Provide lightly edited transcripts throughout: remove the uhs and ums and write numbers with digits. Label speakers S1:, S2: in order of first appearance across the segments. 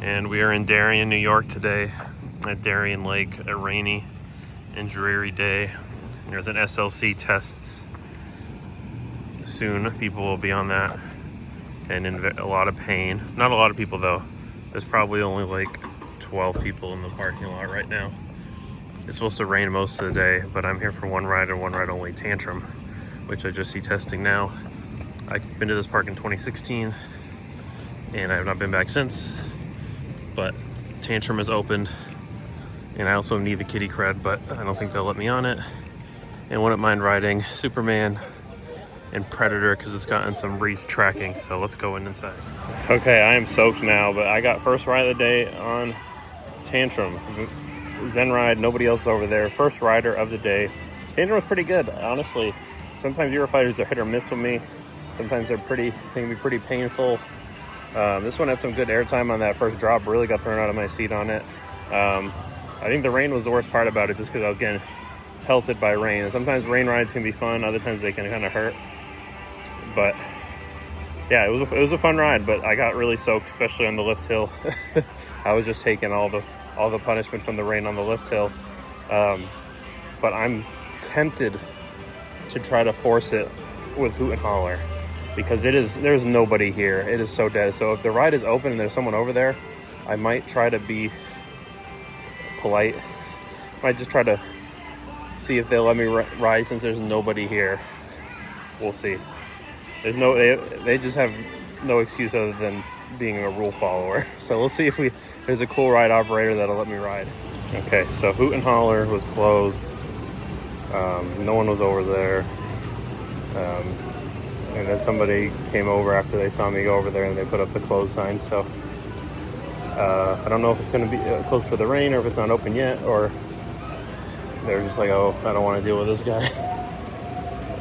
S1: And we are in Darien, New York today at Darien Lake, a rainy and dreary day. There's an SLC tests soon. People will be on that and in a lot of pain. Not a lot of people though. There's probably only like 12 people in the parking lot right now. It's supposed to rain most of the day, but I'm here for one ride and one ride only, Tantrum, which I just see testing now. I've been to this park in 2016 and I have not been back since, but Tantrum is opened and I also need the kitty cred, but I don't think they'll let me on it. And wouldn't mind riding Superman and Predator because it's gotten some reef tracking. So let's go inside. Okay, I am soaked now, but I got first ride of the day on Tantrum. Zen ride, nobody else is over there. First rider of the day. Tantrum was pretty good, honestly. Sometimes Eurofighters are hit or miss with me. Sometimes they can be pretty painful. This one had some good airtime on that first drop. Really got thrown out of my seat on it. I think the rain was the worst part about it, just because I was getting pelted by rain. And sometimes rain rides can be fun. Other times they can kind of hurt. But yeah, it was a fun ride. But I got really soaked, especially on the lift hill. I was just taking all the punishment from the rain on the lift hill. But I'm tempted to try to force it with Hoot and Holler, because there's nobody here. It is so dead. So if the ride is open and there's someone over there, I might try to be polite. Might just try to see if they'll let me ride since there's nobody here. We'll see. They just have no excuse other than being a rule follower. So we'll see if there's a cool ride operator that'll let me ride. Okay, so Hoot and Holler was closed. No one was over there. And then somebody came over after they saw me go over there and they put up the closed sign. So I don't know if it's going to be closed for the rain or if it's not open yet, or they're just like, oh, I don't want to deal with this guy.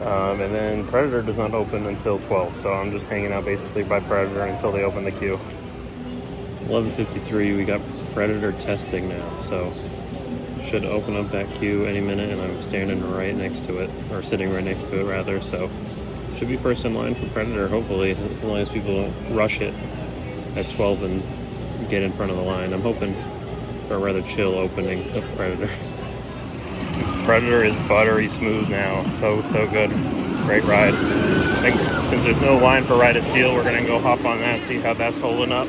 S1: And then Predator does not open until 12. So I'm just hanging out basically by Predator until they open the queue. 11:53, we got Predator testing now. So should open up that queue any minute, and I'm standing right next to it, or sitting right next to it rather. So should be first in line for Predator, hopefully, as long as people don't rush it at 12 and get in front of the line. I'm hoping for a rather chill opening of Predator. Predator is buttery smooth now. So good. Great ride. I think since there's no line for Ride of Steel, we're going to go hop on that, see how that's holding up.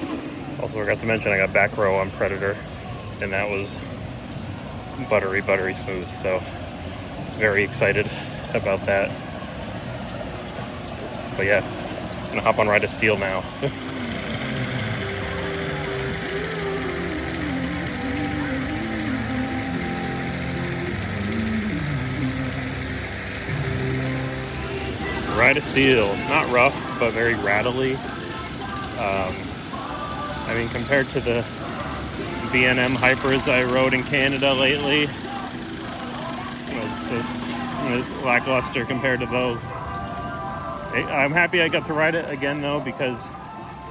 S1: Also, I forgot to mention I got back row on Predator, and that was buttery smooth. So very excited about that. But yeah, I'm gonna hop on Ride of Steel now. Ride of Steel, not rough, but very rattly. I mean, compared to the B&M Hypers I rode in Canada lately, it's lackluster compared to those. I'm happy I got to ride it again though, because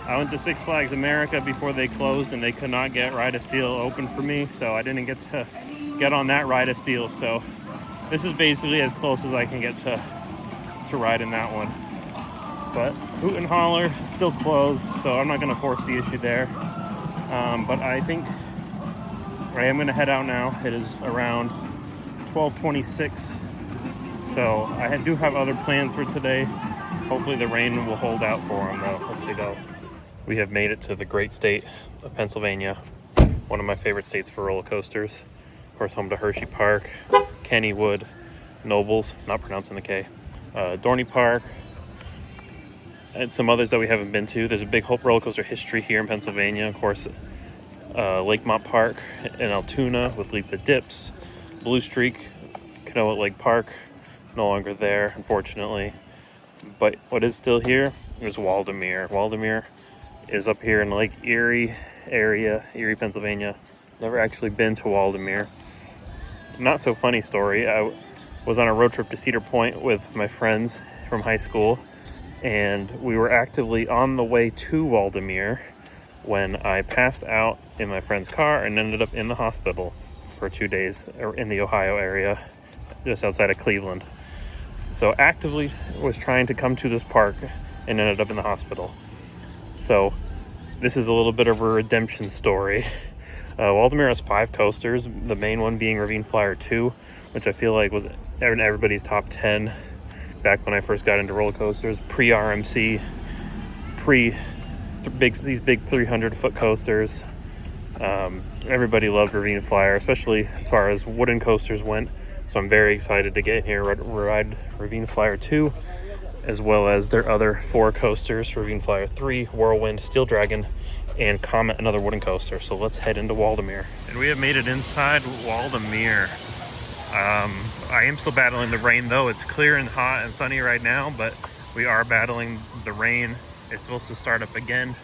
S1: I went to Six Flags America before they closed and they could not get Ride of Steel open for me, so I didn't get to get on that Ride of Steel. So this is basically as close as I can get to ride in that one. But Hoot and Holler is still closed, so I'm not going to force the issue there. But I think I am going to head out now. It is around 12:26, so I do have other plans for today. Hopefully the rain will hold out for them though. Let's see though. We have made it to the great state of Pennsylvania, one of my favorite states for roller coasters. Of course, home to Hershey Park, Kennywood, Nobles, not pronouncing the K, Dorney Park, and some others that we haven't been to. There's a big roller coaster history here in Pennsylvania. Of course, Lakemont Park in Altoona with Leap the Dips, Blue Streak, Canoa Lake Park, no longer there, unfortunately. But what is still here is Waldameer. Waldameer is up here in Lake Erie area, Erie, Pennsylvania. Never actually been to Waldameer. Not so funny story. I was on a road trip to Cedar Point with my friends from high school, and we were actively on the way to Waldameer when I passed out in my friend's car and ended up in the hospital for 2 days in the Ohio area, just outside of Cleveland. So actively was trying to come to this park and ended up in the hospital. So this is a little bit of a redemption story. Waldameer has 5 coasters, the main one being Ravine Flyer 2, which I feel like was in everybody's top 10 back when I first got into roller coasters, pre-RMC, these big 300-foot coasters. Everybody loved Ravine Flyer, especially as far as wooden coasters went. So I'm very excited to get here, ride Ravine Flyer 2, as well as their other 4 coasters, Ravine Flyer 3, Whirlwind, Steel Dragon, and Comet, another wooden coaster. So let's head into Waldameer. And we have made it inside Waldameer. I am still battling the rain though. It's clear and hot and sunny right now, but we are battling the rain. It's supposed to start up again,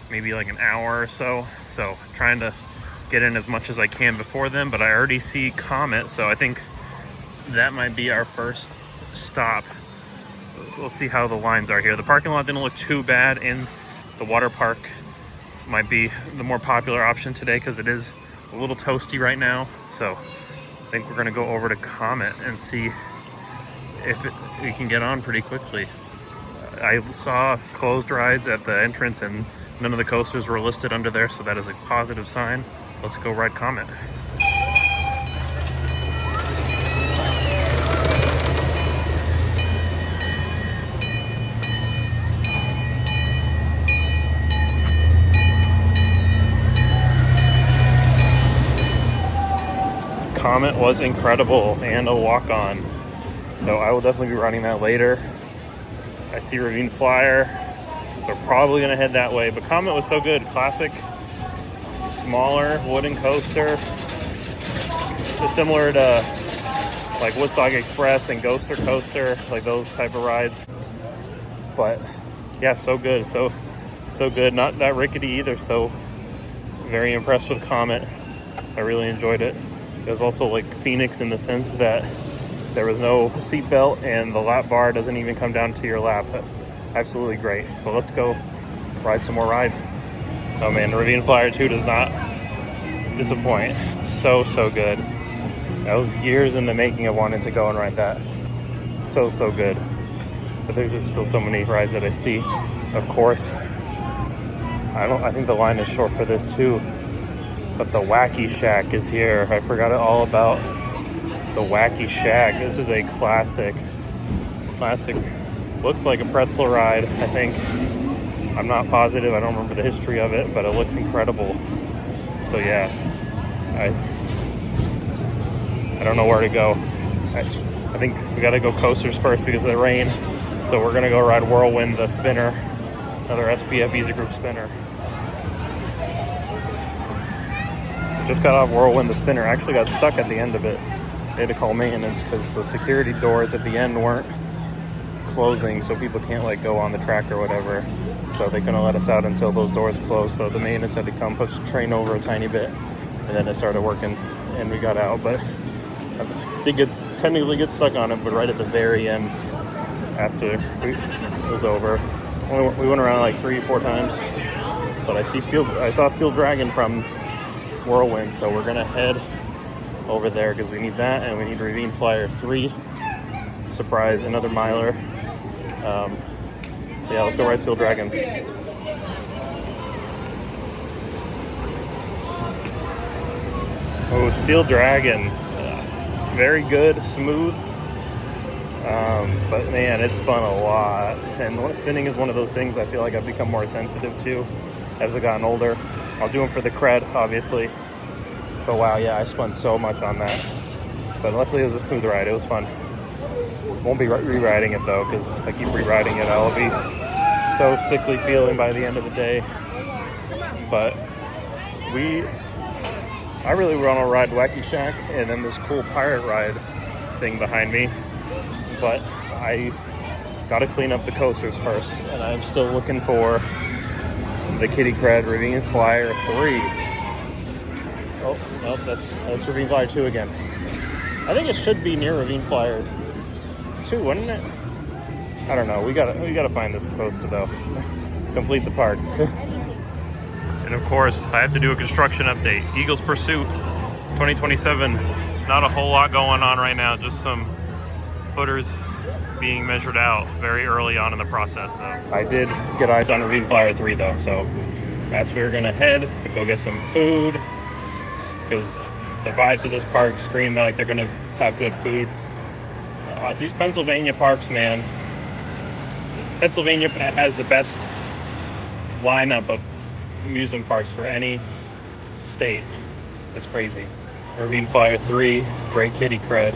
S1: maybe like an hour or so. So trying to get in as much as I can before then, but I already see Comet, so I think that might be our first stop. So we'll see how the lines are here. The parking lot didn't look too bad, and the water park might be the more popular option today because it is a little toasty right now. So I think we're gonna go over to Comet and see if we can get on pretty quickly. I saw closed rides at the entrance and none of the coasters were listed under there, so that is a positive sign. Let's go ride Comet. Comet was incredible and a walk-on, so I will definitely be riding that later. I see Ravine Flyer, so we're probably gonna head that way, but Comet was so good. Classic, smaller wooden coaster, so similar to like Woodstock Express and Ghoster Coaster, like those type of rides. But yeah, so good, so good. Not that rickety either, so very impressed with Comet. I really enjoyed it. It was also like Phoenix in the sense that there was no seatbelt and the lap bar doesn't even come down to your lap. Absolutely great. But let's go ride some more rides. Oh man, Ravine Flyer 2 does not disappoint. So good. That was years in the making of wanting to go and ride that. So good. But there's just still so many rides that I see. Of course, I think the line is short for this too. But the Wacky Shack is here. I forgot all about the Wacky Shack. This is a classic. Looks like a pretzel ride, I think. I'm not positive. I don't remember the history of it, but it looks incredible. So yeah, I don't know where to go. I think we gotta go coasters first because of the rain. So we're gonna go ride Whirlwind, the spinner, another SPF Visa Group spinner. Just got off Whirlwind, the spinner. Actually got stuck at the end of it. They had to call maintenance because the security doors at the end weren't closing, so people can't like go on the track or whatever. So they couldn't let us out until those doors closed. So the maintenance had to come push the train over a tiny bit, and then it started working, and we got out. But I did technically get stuck on it, but right at the very end, after it was over, we went around like 3-4 times. But I saw Steel Dragon from Whirlwind, so we're gonna head over there because we need that, and we need Ravine Flyer 3. Surprise, another miler. Yeah, let's go ride Steel Dragon. Oh, Steel Dragon. Very good, smooth. But man, it's fun a lot. And spinning is one of those things I feel like I've become more sensitive to as I've gotten older. I'll do them for the cred, obviously. But wow, yeah, I spun so much on that. But luckily it was a smooth ride. It was fun. Won't be re-riding it though, because if I keep re-riding it, I'll be so sickly feeling by the end of the day. But I really want to ride Wacky Shack and then this cool pirate ride thing behind me. But I gotta clean up the coasters first, and I'm still looking for the Kitty Cred Ravine Flyer 3. Oh, nope, that's Ravine Flyer 2 again. I think it should be near Ravine Flyer 2, wouldn't it? I don't know. We gotta find this coaster though. Complete the park. And of course, I have to do a construction update. Eagles Pursuit 2027. Not a whole lot going on right now. Just some footers being measured out very early on in the process though. I did get eyes on Ravine Flyer 3 though, so that's where we're gonna head to go get some food, because the vibes of this park scream like they're gonna have good food. These Pennsylvania parks, man. Pennsylvania has the best lineup of amusement parks for any state. It's crazy. Ravine Flyer 3, great kitty cred,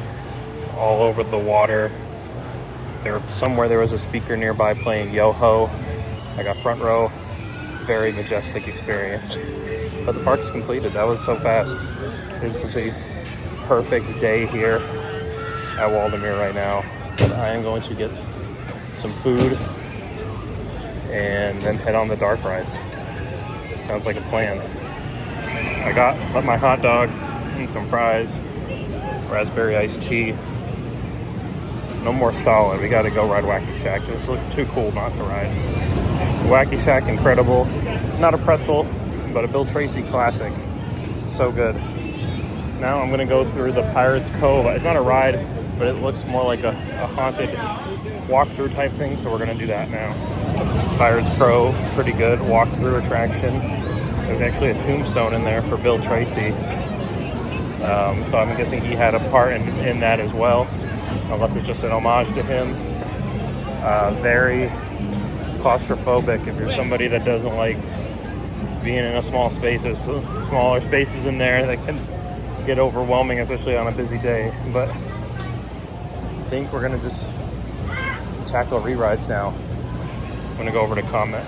S1: all over the water. Somewhere there was a speaker nearby playing Yo-Ho. I got front row. Very majestic experience. But the park's completed. That was so fast. It's such a perfect day here at Waldameer right now. But I am going to get some food and then head on the dark rides. It sounds like a plan. I got my hot dogs and some fries, raspberry iced tea. No more stalling. We got to go ride Wacky Shack. This looks too cool not to ride. Wacky Shack, incredible. Not a pretzel, but a Bill Tracy classic. So good. Now I'm gonna go through the Pirates Cove. It's not a ride, but it looks more like a haunted walkthrough type thing, so we're gonna do that now. Pirates Cove, pretty good walkthrough attraction. There's actually a tombstone in there for Bill Tracy. So I'm guessing he had a part in that as well, unless it's just an homage to him. Very claustrophobic. If you're somebody that doesn't like being in a small space, there's smaller spaces in there that can get overwhelming, especially on a busy day. But I think we're gonna just tackle re-rides now. I'm gonna go over to Comet.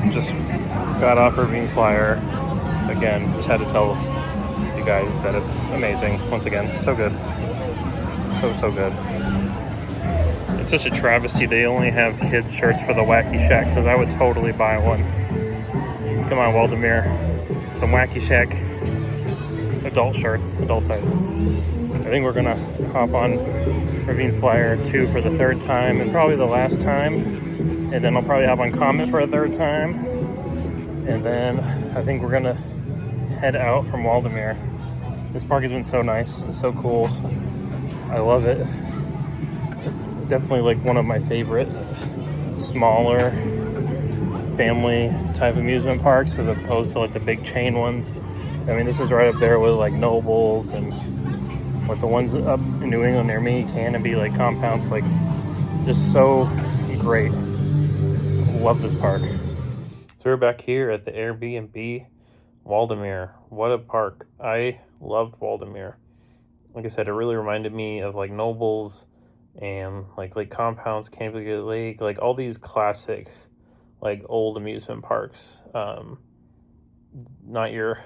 S1: Just got off Ravine Flyer. Again, just had to tell you guys that it's amazing. Once again, so good. So good. It's such a travesty they only have kids shirts for the Wacky Shack, because I would totally buy one. Come on, Waldameer. Some Wacky Shack adult shirts, adult sizes. I think we're gonna hop on Ravine Flyer 2 for the third time and probably the last time. And then I'll probably hop on Comet for a third time. And then I think we're gonna head out from Waldameer. This park has been so nice and so cool. I love it. Definitely like one of my favorite smaller family type amusement parks as opposed to like the big chain ones. I mean, this is right up there with like Nobles and like the ones up in New England near me, Canopy, like compounds, like just so great. Love this park. So we're back here at the Airbnb Waldameer. What a park. I loved Waldameer. Like I said, it really reminded me of like Nobles and like compounds, Canopy Lake, like all these classic like old amusement parks. Not your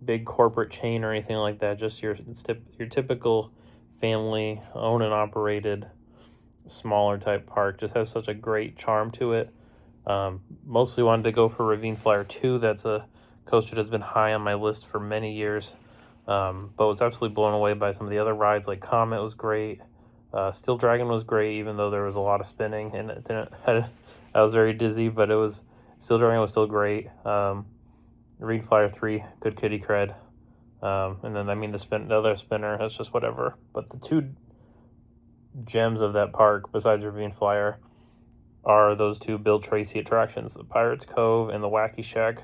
S1: big corporate chain or anything like that, just your typical family owned and operated smaller type park. Just has such a great charm to it. Mostly wanted to go for Ravine Flyer 2. That's a coaster that's been high on my list for many years, but was absolutely blown away by some of the other rides. Like Comet was great. Steel Dragon was great, even though there was a lot of spinning and it didn't. I was very dizzy, but Steel Dragon was still great. Ravine Flyer 3, good kitty cred. And then, I mean, the other spinner, that's just whatever. But the two gems of that park, besides Ravine Flyer, are those two Bill Tracy attractions, the Pirates Cove and the Wacky Shack.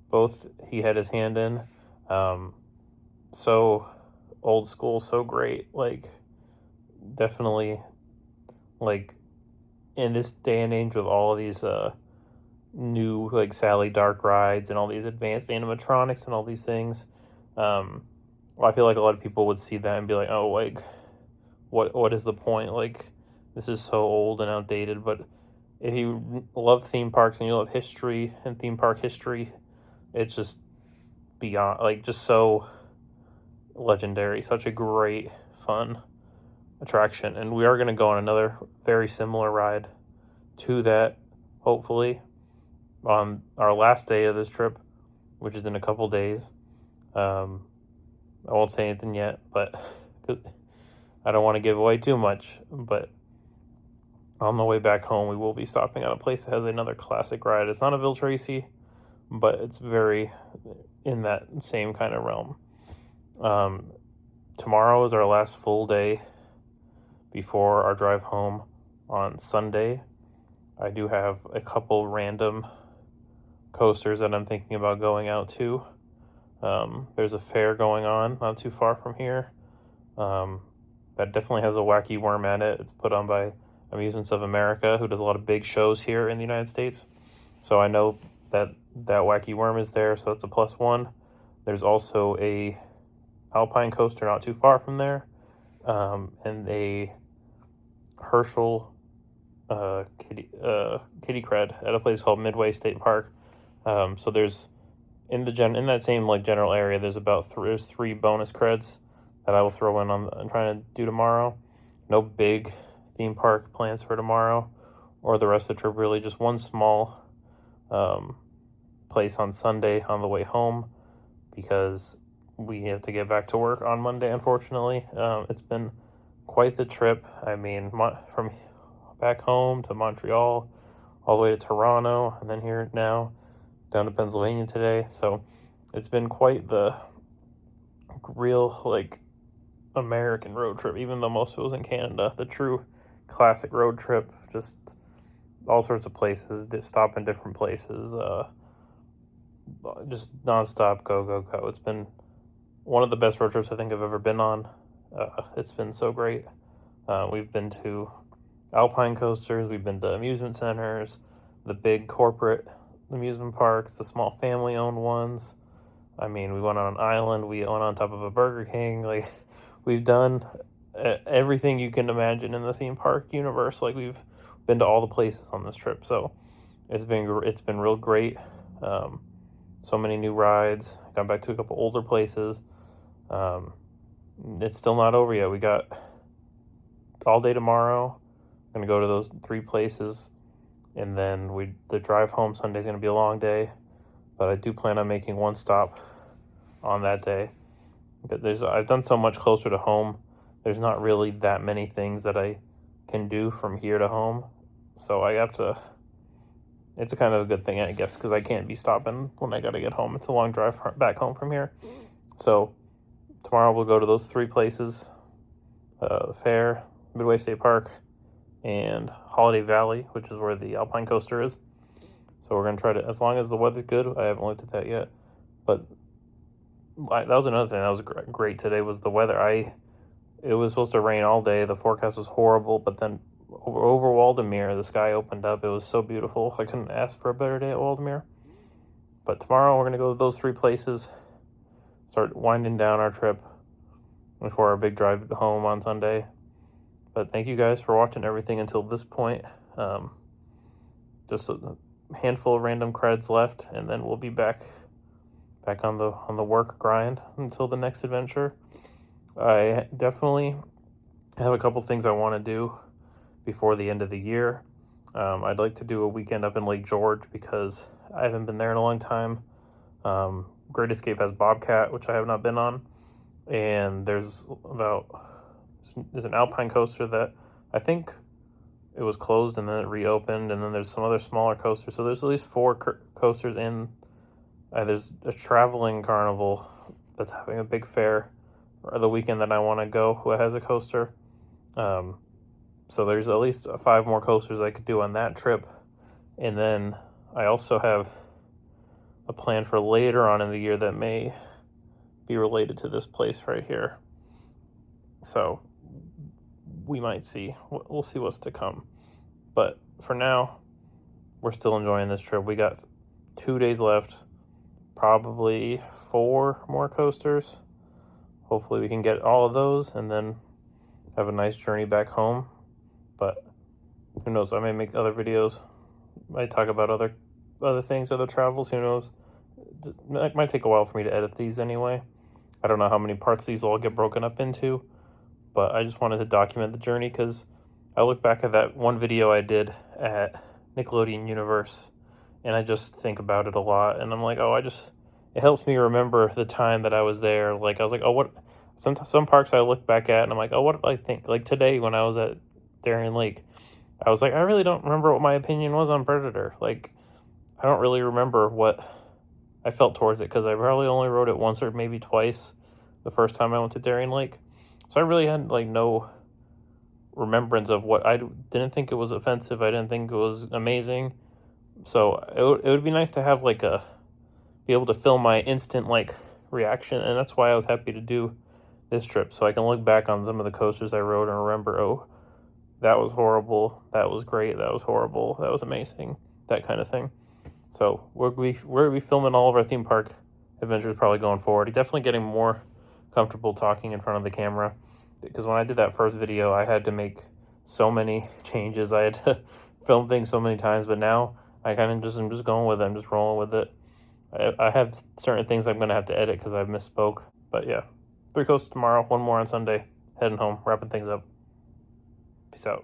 S1: Both he had his hand in. So old school, so great. Like, definitely, like, in this day and age with all of these new, like, Sally Dark rides and all these advanced animatronics and all these things, well, I feel like a lot of people would see that and be like, oh, like, what is the point? Like, this is so old and outdated, but if you love theme parks and you love history and theme park history, it's just beyond, like, just so legendary. Such a great, fun attraction. And we are going to go on another very similar ride to that, hopefully, on our last day of this trip, which is in a couple days. I won't say anything yet, but I don't want to give away too much. But on the way back home, we will be stopping at a place that has another classic ride. It's not a Bill Tracy, but it's very in that same kind of realm. Tomorrow is our last full day before our drive home on Sunday. I do have a couple random coasters that I'm thinking about going out to. There's a fair going on not too far from here. That definitely has a wacky worm at it. It's put on by Amusements of America, who does a lot of big shows here in the United States. So I know that wacky worm is there, so that's a +1. There's also a alpine coaster not too far from there, and a Herschel kitty cred at a place called Midway State Park. So there's in that same like general area, there's there's 3 bonus creds that I will throw in on. I'm trying to do tomorrow. No big theme park plans for tomorrow or the rest of the trip, really. Just one small place on Sunday on the way home, because we have to get back to work on Monday, unfortunately. It's been quite the trip. I mean, from back home to Montreal, all the way to Toronto, and then here now down to Pennsylvania today. So it's been quite the real, like, American road trip, even though most of it was in Canada. The true classic road trip, just all sorts of places, stop in different places, just nonstop, go. It's been one of the best road trips I think I've ever been on. It's been so great. We've been to alpine coasters, we've been to amusement centers, the big corporate amusement parks, the small family-owned ones. I mean, we went on an island, we went on top of a Burger King. Like, we've done everything you can imagine in the theme park universe. Like, we've been to all the places on this trip, so it's been real great. So many new rides. Got back to a couple older places. It's still not over yet. We got all day tomorrow. Gonna go to those 3 places, and then the drive home Sunday's gonna be a long day, but I do plan on making one stop on that day. I've done so much closer to home. There's not really that many things that I can do from here to home, so I have to. It's a kind of a good thing, I guess, because I can't be stopping when I gotta get home. It's a long drive back home from here. So tomorrow we'll go to those 3 places: the fair, Midway State Park, and Holiday Valley, which is where the alpine coaster is. So we're gonna try to, as long as the weather's good. I haven't looked at that yet, but that was another thing that was great today was the weather. It was supposed to rain all day. The forecast was horrible, but then over Waldameer, the sky opened up. It was so beautiful. I couldn't ask for a better day at Waldameer. But tomorrow we're gonna go to those 3 places, start winding down our trip before our big drive home on Sunday. But thank you guys for watching everything until this point. Just a handful of random creds left, and then we'll be back on the work grind until the next adventure. I definitely have a couple things I want to do before the end of the year. I'd like to do a weekend up in Lake George because I haven't been there in a long time. Great Escape has Bobcat, which I have not been on, and there's an alpine coaster that I think it was closed and then it reopened, and then there's some other smaller coasters. So there's at least 4 coasters in. There's a traveling carnival that's having a big fair or the weekend that I want to go, who has a coaster. So there's at least 5 more coasters I could do on that trip. And then I also have a plan for later on in the year that may be related to this place right here. So we might see. We'll see what's to come. But for now, we're still enjoying this trip. We got 2 days left, probably 4 more coasters. Hopefully we can get all of those, and then have a nice journey back home. But who knows? I may make other videos. Might talk about other things, other travels. Who knows? It might take a while for me to edit these anyway. I don't know how many parts these all get broken up into, but I just wanted to document the journey because I look back at that one video I did at Nickelodeon Universe, and I just think about it a lot, and I'm like, oh, it helps me remember the time that I was there. Like, I was like, oh, what, some parks I look back at, and I'm like, oh, what did I think? Like, today when I was at Darien Lake, I was like, I really don't remember what my opinion was on Predator. Like, I don't really remember what I felt towards it, because I probably only rode it once or maybe twice the first time I went to Darien Lake. So I really had, like, no remembrance of what I didn't think it was offensive. I didn't think it was amazing. So it would be nice to have, like, be able to film my instant, like, reaction. And that's why I was happy to do this trip. So I can look back on some of the coasters I rode and remember, oh, that was horrible. That was great. That was horrible. That was amazing. That kind of thing. So we're going to be filming all of our theme park adventures probably going forward. Definitely getting more comfortable talking in front of the camera, because when I did that first video, I had to make so many changes. I had to film things so many times, but now I kind of I'm just going with it. I'm just rolling with it. I have certain things I'm going to have to edit because I misspoke. But yeah, 3 coasts tomorrow, 1 more on Sunday. Heading home, wrapping things up. Peace out.